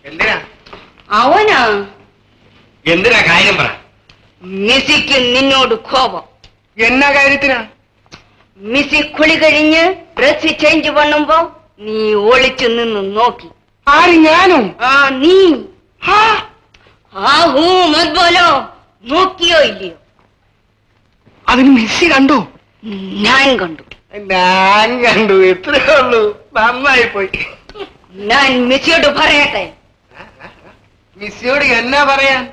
എന്തിനാ? അവനാ? എന്തിനാ കാര്യം പറ. മിസ്സിക്ക് നിന്നോട് കോപം. എന്നാ കാര്യത്തിനാ? മിസ്സി കുളി കഴിഞ്ഞ് ഡ്രസ് ചേഞ്ച് പണ്ണുമ്പോ നീ ഒളിച്ചു നിന്ന് നോക്കി. ആര്? ഞാനും? ആ, നീ. ആഹൂ മത്ബോലോ, നോക്കിയോ ഇല്ലയോ? അതിന് മിസ്സി കണ്ടോ? ഞാൻ കണ്ടു. ഞാൻ കണ്ടു, എത്രയേ ഉള്ളൂ. നന്നായി പോയി. ഞാൻ മിസ്സിയോട് പറയട്ടെ? മിസ്സിയോട് എന്നാ പറയാൻ?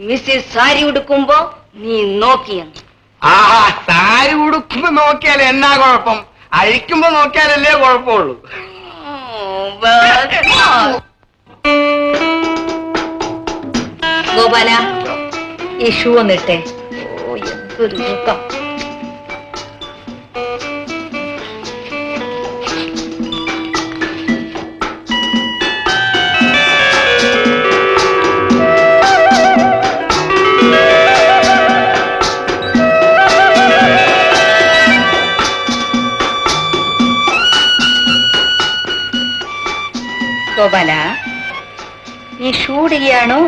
മിസ്സി സാരി ഉടുക്കുമ്പോ നീ നോക്കിയെന്ന്. ആഹാ, സാരി ഉടുക്കുമ്പോ നോക്കിയാൽ എന്നാ കുഴപ്പം? അഴിക്കുമ്പോ നോക്കിയാലല്ലേ കുഴപ്പമുള്ളൂ. ഗോപാല, ഈ ഷൂ ഒന്നിട്ടെ. ഓ, എന്തൊരു ദുഃഖം. ഗോപാല, നീ ഷൂടുകയാണോ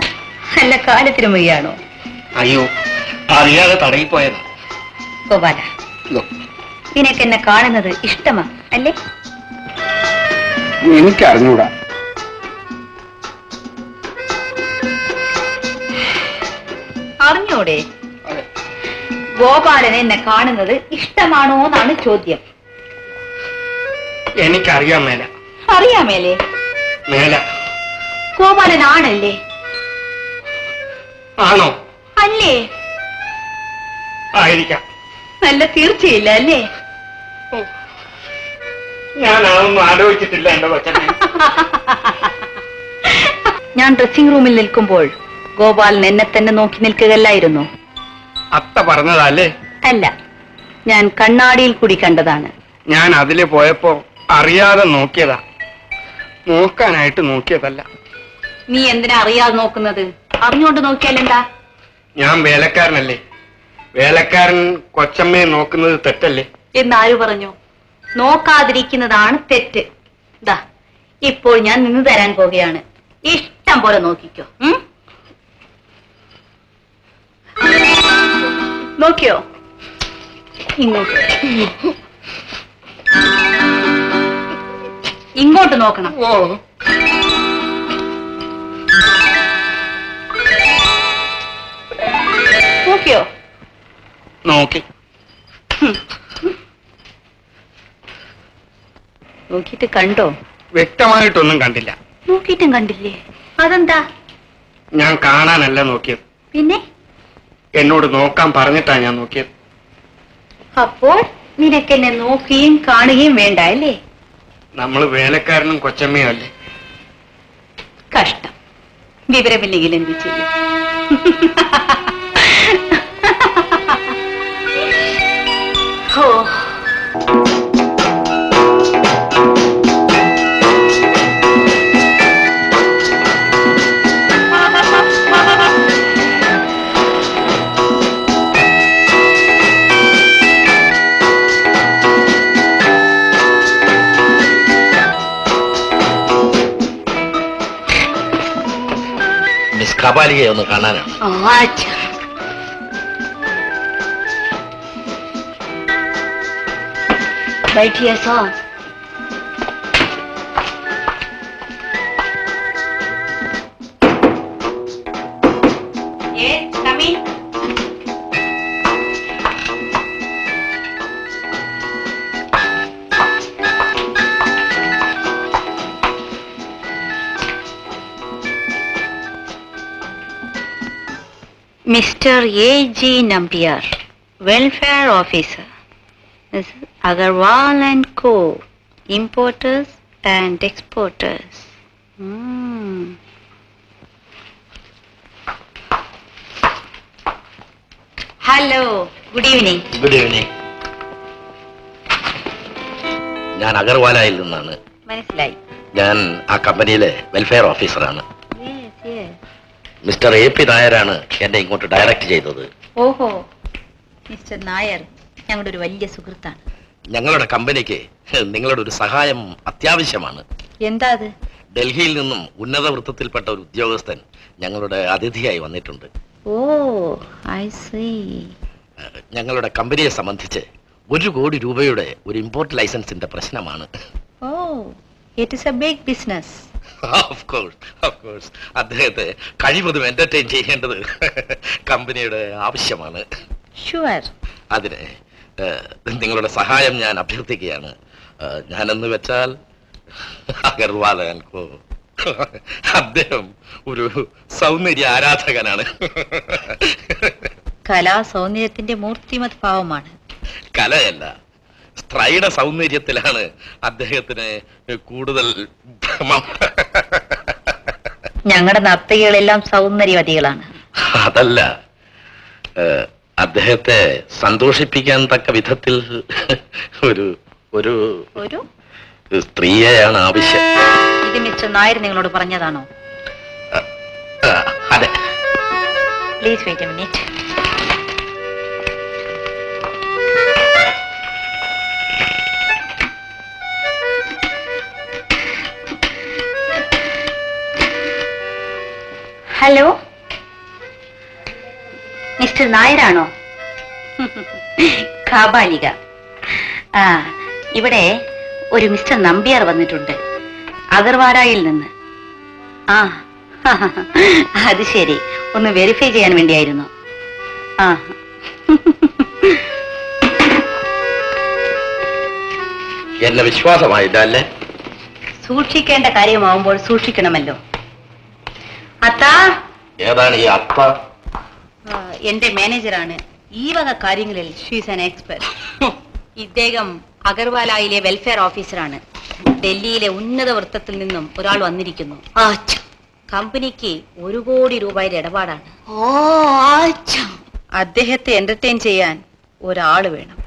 അല്ല കാലത്തിനുമയാണോ? അയ്യോ, അറിയാതെ തടയിപ്പോയതാ. ഗോപാല, നിനക്കെന്നെ കാണുന്നത് ഇഷ്ടമാ അല്ലേ? എനിക്കറിഞ്ഞൂടാ. അറിഞ്ഞൂടെ? ഗോപാലൻ എന്നെ കാണുന്നത് ഇഷ്ടമാണോ എന്നാണ് ചോദ്യം. എനിക്കറിയാൻ മേല. അറിയാമേലേ? മേല. ഗോപാലനാണല്ലേ? ആണോ? അല്ലേ? ആയിരിക്കാം. നല്ല തീർച്ചയില്ല അല്ലേ? ഞാൻ അതൊന്നും ആലോചിച്ചിട്ടില്ല എന്റെ കൊച്ചനെ. ഞാൻ ഡ്രസ്സിംഗ് റൂമിൽ നിൽക്കുമ്പോൾ ഗോപാലൻ എന്നെ തന്നെ നോക്കി നിൽക്കുകയല്ലായിരുന്നു. അത്ത പറഞ്ഞതല്ലേ? അല്ല, ഞാൻ കണ്ണാടിയിൽ കൂടി കണ്ടതാണ്. ഞാൻ അതില് പോയപ്പോ അറിയാതെ നോക്കിയതാ, നോക്കാനായിട്ട് നോക്കിയതല്ല. നീ എന്തിനാ അറിയാതെ നോക്കുന്നത്? അറിഞ്ഞുകൊണ്ട് നോക്കിയാലെന്താ? ഞാൻ വേലക്കാരനല്ലേ? വേലക്കാരൻ കൊച്ചമ്മയെ നോക്കുന്നത് തെറ്റല്ലേ? എന്നാര് പറഞ്ഞു? നോക്കാതിരിക്കുന്നതാണ് തെറ്റ്. ദാ, ഇപ്പോൾ ഞാൻ നിന്ന് തരാൻ പോകുകയാണ്. ഇഷ്ടം പോലെ നോക്കിക്കോ. നോക്കിയോ? ഇങ്ങോട്ട് ഇങ്ങോട്ട് നോക്കണം. ഓ, നോക്കിയോ? നോക്കി. നോക്കിയിട്ട് കണ്ടോ? വ്യക്തമായിട്ടൊന്നും കണ്ടില്ല. നോക്കിയിട്ടും കണ്ടില്ലേ? അതെന്താ? ഞാൻ കാണാനല്ല നോക്കിയത്, പിന്നെ എന്നോട് നോക്കാൻ പറഞ്ഞിട്ടാ ഞാൻ നോക്കിയത്. അപ്പോൾ നിനക്കെന്നെ നോക്കുകയും കാണുകയും വേണ്ട അല്ലേ? നമ്മൾ വേലക്കാരനും കൊച്ചമ്മയും അല്ലേ? കഷ്ടം. വിവരമില്ലെങ്കിൽ എന്ത് ചെയ്യും? ഓ, മിസ് കപാലികയെ ഒന്ന് കാണാനാണ്. बैठिए साहब. Yes, come in. Mr. A.G. Nambiar, Welfare Officer. This is Agarwal and Co. Importers and exporters. Hello. Good evening. Good evening. ഞാൻ അഗർവാലയിൽ നിന്നാണ്. മനസ്സിലായി. ഞാൻ ആ കമ്പനിയിലെ വെൽഫെയർ ഓഫീസറാണ്. മിസ്റ്റർ എ പി നായരാണ് എന്നെ ഇങ്ങോട്ട് ഡയറക്റ്റ് ചെയ്തത്. ഓഹോ, മിസ്റ്റർ നായർ ഞങ്ങളുടെ ഒരു വലിയ സുഹൃത്താണ്. ഞങ്ങളുടെ കമ്പനിക്ക് നിങ്ങളുടെ ഒരു സഹായം അത്യാവശ്യമാണ്. എന്താ അത്? ഡൽഹിയിൽ നിന്നും ഉന്നത വൃത്തത്തിൽപ്പെട്ട ഒരു ഉദ്യോഗസ്ഥൻ ഞങ്ങളുടെ അതിഥിയായി വന്നിട്ടുണ്ട്. ഓ ഐ സീ. ഞങ്ങളുടെ കമ്പനിയെ സംബന്ധിച്ച് 1 കോടി രൂപയുടെ ഒരു ഇമ്പോർട്ട് ലൈസൻസിന്റെ പ്രശ്നമാണ്. Oh it is a big business. Of course. അദ്ദേഹത്തെ കഴിവതും എന്റർടൈൻ ചെയ്യേണ്ടത് കമ്പനിയുടെ ആവശ്യമാണ്. ഷുവർ. അതിന് നിങ്ങളുടെ സഹായം ഞാൻ അഭ്യർത്ഥിക്കുകയാണ്. ഞാനെന്ന് വെച്ചാൽ അഗർവാൾ ആൻഡ് കോ. അദ്ദേഹം ഒരു സൗന്ദര്യ ആരാധകനാണ്. കലാ സൗന്ദര്യത്തിന്റെ മൂർത്തിമത് ഭാവമാണ്. കലയല്ല, സ്ത്രീയുടെ സൗന്ദര്യത്തിലാണ് അദ്ദേഹത്തിന് കൂടുതൽ ഭ്രമം. ഞങ്ങളുടെ നർത്തകികളെല്ലാം സൗന്ദര്യവതികളാണ്. അതല്ല, അദ്ദേഹത്തെ സന്തോഷിപ്പിക്കാൻ തക്ക വിധത്തിൽ ഒരു ഒരു ഒരു സ്ത്രീയെയാണ് ആവശ്യം. ഇത് മിസ്റ്റർ നായർ നിങ്ങളോട് പറഞ്ഞതാണോ? അതെ. Please wait a minute. Hello, mister നായരാണോ? കാബാലിക. ആ, ഇവിടെ ഒരു മിസ്റ്റർ നമ്പ്യാർ വന്നിട്ടുണ്ട്, അഗർവാലയിൽ നിന്ന്. ആ അത് ശരി, ഒന്ന് വെരിഫൈ ചെയ്യാൻ വേണ്ടിയായിരുന്നു. ആ എന്നെ വിശ്വാസമായില്ല അല്ലേ? സൂക്ഷിക്കേണ്ട കാര്യമാവുമ്പോൾ സൂക്ഷിക്കണമല്ലോ. അത്താ. ഏതാണ് ഈ അത്ത? എന്റെ മാനേജറാണ്. ഈ വക കാര്യങ്ങളിൽ ഷീസ് ആൻ എക്സ്പെർട്ട്. ഇദ്ദേഹം അഗർവാലയിലെ വെൽഫെയർ ഓഫീസറാണ്. ഡൽഹിയിലെ ഉന്നത വൃത്തത്തിൽ നിന്നും ഒരാൾ വന്നിരിക്കുന്നു. കമ്പനിക്ക് 1 കോടി രൂപയുടെ ഇടപാടാണ്. അദ്ദേഹത്തെ എന്റർടൈൻ ചെയ്യാൻ ഒരാള് വേണം.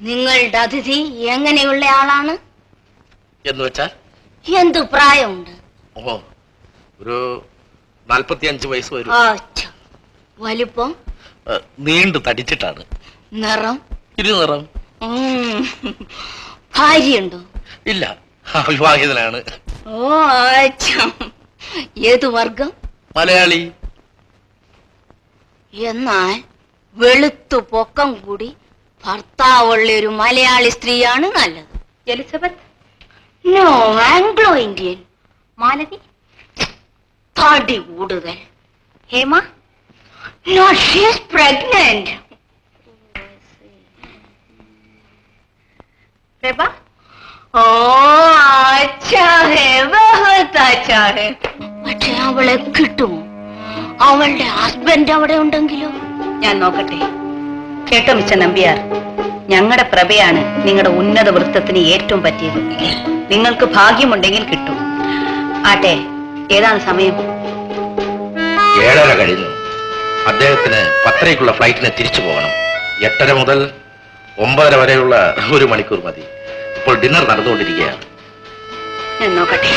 നിങ്ങളുടെ അതിഥി എങ്ങനെയുള്ള ആളാണ്? എന്ന് വെച്ചാൽ എന്തു പ്രായമുണ്ട്? ഓ, ഒരു 45 വയസ്സ് വരും. വലിപ്പം? നീണ്ടു തടിച്ചിട്ടാണ്. നിറം? ഇരുനിറം. ഭാര്യയുണ്ടോ? ഇല്ല, അവിവാഹിതനാണ്. ഓ, ഏതു വർഗം? മലയാളി. എന്നാൽ വെളുത്തു പൊക്കം കൂടി ഭർത്താവുള്ള ഒരു മലയാളി സ്ത്രീയാണ് നല്ലത്. Elizabeth? No, Anglo Indian. Malathi? തടി കൂടുതൽ. Hema? No, she is pregnant. Prabha? ഓ, അച്ഛാ ഹേ, ബഹുത് അച്ഛാ ഹേ. പക്ഷെ അവളെ കിട്ടുമോ? അവളുടെ ഹസ്ബൻഡ് അവിടെ ഉണ്ടെങ്കിലോ? ഞാൻ നോക്കട്ടെ. കേട്ടോ മിസ്റ്റർ നമ്പ്യാർ, ഞങ്ങളുടെ പ്രഭയാണ് നിങ്ങളുടെ ഉന്നത വൃത്തത്തിന് ഏറ്റവും പറ്റിയത്. നിങ്ങൾക്ക് ഭാഗ്യമുണ്ടെങ്കിൽ കിട്ടും. ആട്ടെ, ഏതാണ് സമയം? 7:30 കഴിഞ്ഞു. അദ്ദേഹത്തിന് 10:30ക്കുള്ള ഫ്ലൈറ്റിന് തിരിച്ചു പോകണം. 8:30 മുതൽ 9:30 വരെയുള്ള 1 മണിക്കൂർ മതി. ഇപ്പോൾ ഡിന്നർ നടന്നുകൊണ്ടിരിക്കുകയാണ്. ഞാൻ നോക്കട്ടെ.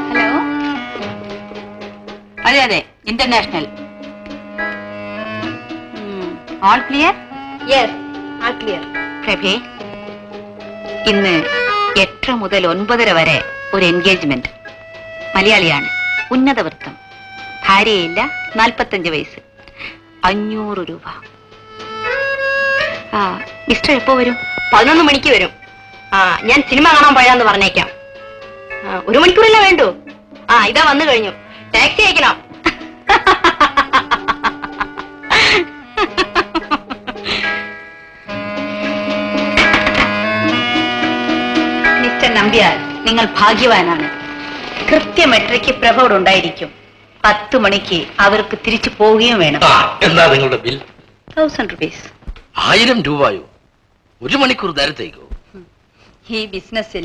ഹലോ. അതെ അതെ, ഇന്റർനാഷണൽ. All clear? യെസ്, ആൾ ക്ലിയർ. പ്രഭേ, ഇന്ന് 8 മുതൽ 9:30 വരെ ഒരു എൻഗേജ്മെന്റ്. മലയാളിയാണ്, ഉന്നത വൃത്തം, ഭാര്യയില്ല, 45 വയസ്സ്, 500 രൂപ. ആ, മിസ്റ്റർ എപ്പോ വരും? 11 മണിക്ക് വരും. ഞാൻ സിനിമ കാണാൻ പോയാന്ന് പറഞ്ഞേക്കാം. 1 മണിക്കൂറല്ലേ വേണ്ടു? ഇതാ വന്നു കഴിഞ്ഞു. ടാക്സി അയക്കണം. മിസ്റ്റർ നമ്പ്യാർ, നിങ്ങൾ ഭാഗ്യവാനാണ്. കൃത്യം 8:30 പ്രഭയോട് ഉണ്ടായിരിക്കും. 10 മണിക്ക് അവർക്ക് തിരിച്ചു പോവുകയും വേണം. എന്താ നിങ്ങളുടെ ബിൽ? 1000 rupees. 1000 രൂപയോ? 1 മണിക്കൂർ നേരത്തേക്കോ? ഈ ബിസിനസ്സിൽ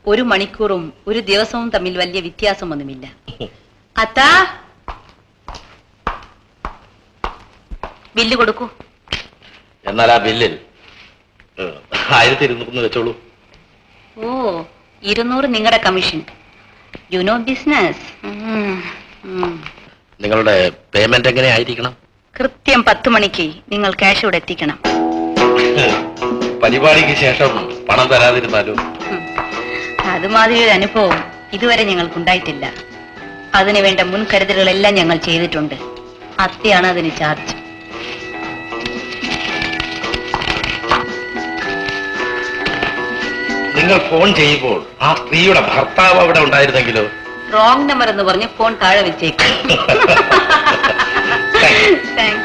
1 മണിക്കൂറും 1 ദിവസവും തമ്മിൽ വലിയ വ്യത്യാസമൊന്നുമില്ല. അത്താ, ബില്ല് കൊടുക്കൂ. എന്നാൽ ആ ബില്ലിൽ 1200 വെച്ചോളൂ. ഓ, 200 നിങ്ങളുടെ കമ്മീഷൻ. You know business. നിങ്ങളുടെ പേയ്മെന്റ് എങ്ങനെ ആയിരിക്കണം? കൃത്യം 10 മണിക്ക് നിങ്ങൾ ക്യാഷ് ഇവിടെ എത്തിക്കണം. പരിപാടിക്ക് ശേഷം പണം തരാതിരുന്നാലോ? അതുമാതിരി ഒരു അനുഭവം ഇതുവരെ ഞങ്ങൾക്കുണ്ടായിട്ടില്ല. അതിനു വേണ്ട മുൻകരുതലുകളെല്ലാം ഞങ്ങൾ ചെയ്തിട്ടുണ്ട്. അത്യാണ് അതിന് ചാർജ്. നിങ്ങൾ ഫോൺ ചെയ്യുമ്പോൾ ആ സ്ത്രീയുടെ ഭർത്താവ് അവിടെ ഉണ്ടായിരുന്നെങ്കിലോ? റോങ് നമ്പർ എന്ന് പറഞ്ഞ് ഫോൺ താഴെ വെച്ചേക്കും. താങ്ക്